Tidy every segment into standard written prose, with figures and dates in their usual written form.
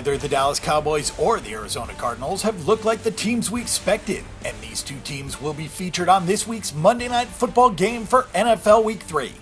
Neither the Dallas Cowboys or the Arizona Cardinals have looked like the teams we expected, and these two teams will be featured on this week's Monday Night Football game for NFL Week 3.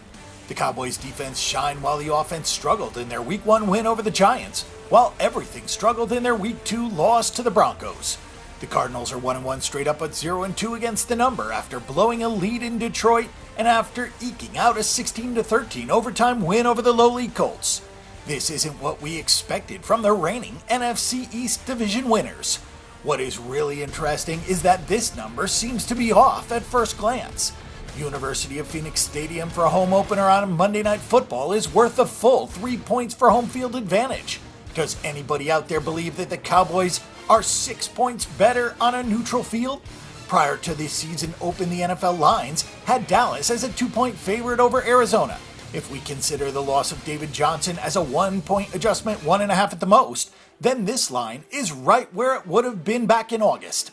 The Cowboys' defense shined while the offense struggled in their Week 1 win over the Giants, while everything struggled in their Week 2 loss to the Broncos. The Cardinals are 1-1 straight up at 0-2 against the number after blowing a lead in Detroit and after eking out a 16-13 overtime win over the lowly Colts. This isn't what we expected from the reigning NFC East Division winners. What is really interesting is that this number seems to be off at first glance. University of Phoenix Stadium for a home opener on Monday Night Football is worth a full 3 points for home field advantage. Does anybody out there believe that the Cowboys are 6 points better on a neutral field? Prior to this season open, the NFL lines had Dallas as a 2-point favorite over Arizona. If we consider the loss of David Johnson as a 1-point adjustment, 1.5 at the most, then this line is right where it would have been back in August.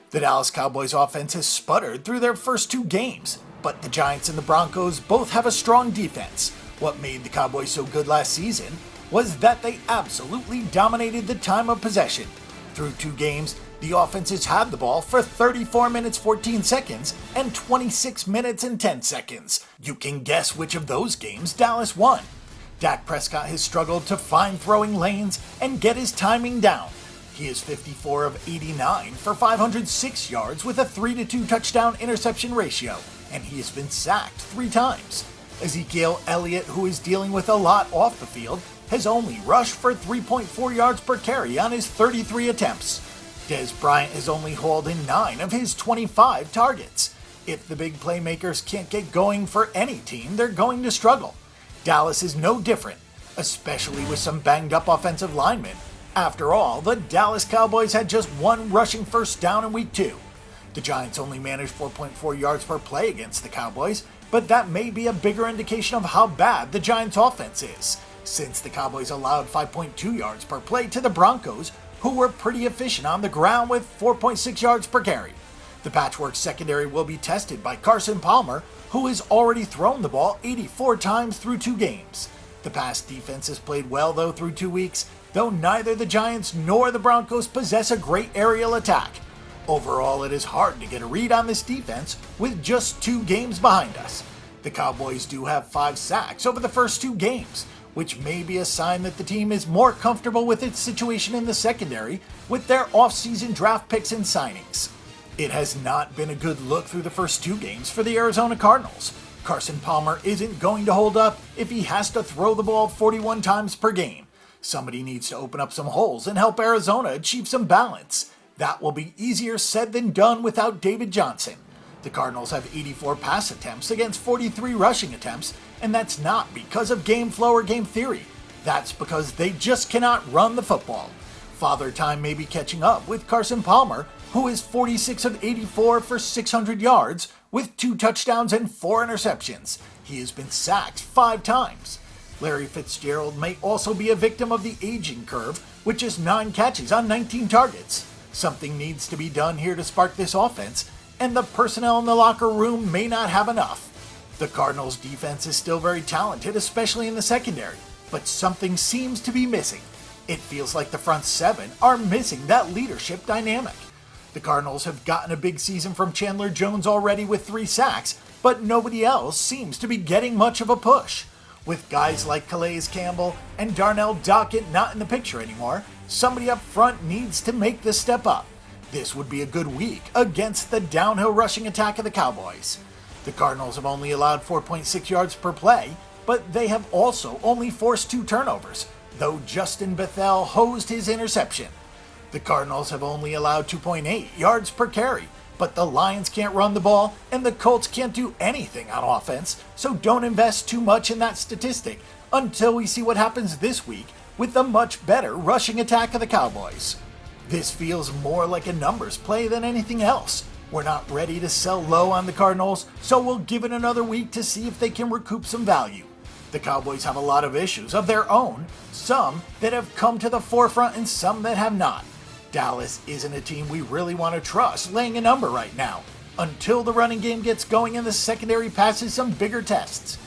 The Dallas Cowboys offense has sputtered through their first 2 games, but the Giants and the Broncos both have a strong defense. What made the Cowboys so good last season was that they absolutely dominated the time of possession. Through 2 games, the offense has had the ball for 34 minutes 14 seconds and 26 minutes and 10 seconds. You can guess which of those games Dallas won. Dak Prescott has struggled to find throwing lanes and get his timing down. He is 54 of 89 for 506 yards with a 3-2 touchdown interception ratio, and he has been sacked 3 times. Ezekiel Elliott, who is dealing with a lot off the field, has only rushed for 3.4 yards per carry on his 33 attempts. Dez Bryant has only hauled in 9 of his 25 targets. If the big playmakers can't get going for any team, they're going to struggle. Dallas is no different, especially with some banged up offensive linemen. After all, the Dallas Cowboys had just 1 rushing first down in Week 2. The Giants only managed 4.4 yards per play against the Cowboys, but that may be a bigger indication of how bad the Giants' offense is, since the Cowboys allowed 5.2 yards per play to the Broncos, who were pretty efficient on the ground with 4.6 yards per carry. The patchwork secondary will be tested by Carson Palmer, who has already thrown the ball 84 times through 2 games. The pass defense has played well though through 2 weeks, though neither the Giants nor the Broncos possess a great aerial attack. Overall, it is hard to get a read on this defense with just 2 games behind us. The Cowboys do have 5 sacks over the first 2 games, which may be a sign that the team is more comfortable with its situation in the secondary with their off-season draft picks and signings. It has not been a good look through the first 2 games for the Arizona Cardinals. Carson Palmer isn't going to hold up if he has to throw the ball 41 times per game. Somebody needs to open up some holes and help Arizona achieve some balance. That will be easier said than done without David Johnson. The Cardinals have 84 pass attempts against 43 rushing attempts, and that's not because of game flow or game theory. That's because they just cannot run the football. Father Time may be catching up with Carson Palmer, who is 46 of 84 for 600 yards with 2 touchdowns and 4 interceptions. He has been sacked 5 times. Larry Fitzgerald may also be a victim of the aging curve, with just 9 catches on 19 targets. Something needs to be done here to spark this offense, and the personnel in the locker room may not have enough. The Cardinals' defense is still very talented, especially in the secondary, but something seems to be missing. It feels like the front 7 are missing that leadership dynamic. The Cardinals have gotten a big season from Chandler Jones already with 3 sacks, but nobody else seems to be getting much of a push. With guys like Calais Campbell and Darnell Dockett not in the picture anymore, somebody up front needs to make the step up. This would be a good week against the downhill rushing attack of the Cowboys. The Cardinals have only allowed 4.6 yards per play, but they have also only forced 2 turnovers, though Justin Bethel hosed his interception. The Cardinals have only allowed 2.8 yards per carry, but the Lions can't run the ball and the Colts can't do anything on offense, so don't invest too much in that statistic until we see what happens this week with the much better rushing attack of the Cowboys. This feels more like a numbers play than anything else. We're not ready to sell low on the Cardinals, so we'll give it another week to see if they can recoup some value. The Cowboys have a lot of issues of their own, some that have come to the forefront and some that have not. Dallas isn't a team we really want to trust laying a number right now, until the running game gets going and the secondary passes some bigger tests.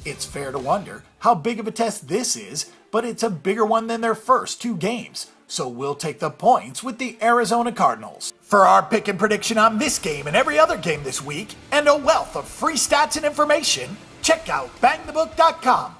It's fair to wonder how big of a test this is, but it's a bigger one than their first 2 games, so we'll take the points with the Arizona Cardinals. For our pick and prediction on this game and every other game this week, and a wealth of free stats and information, check out bangthebook.com.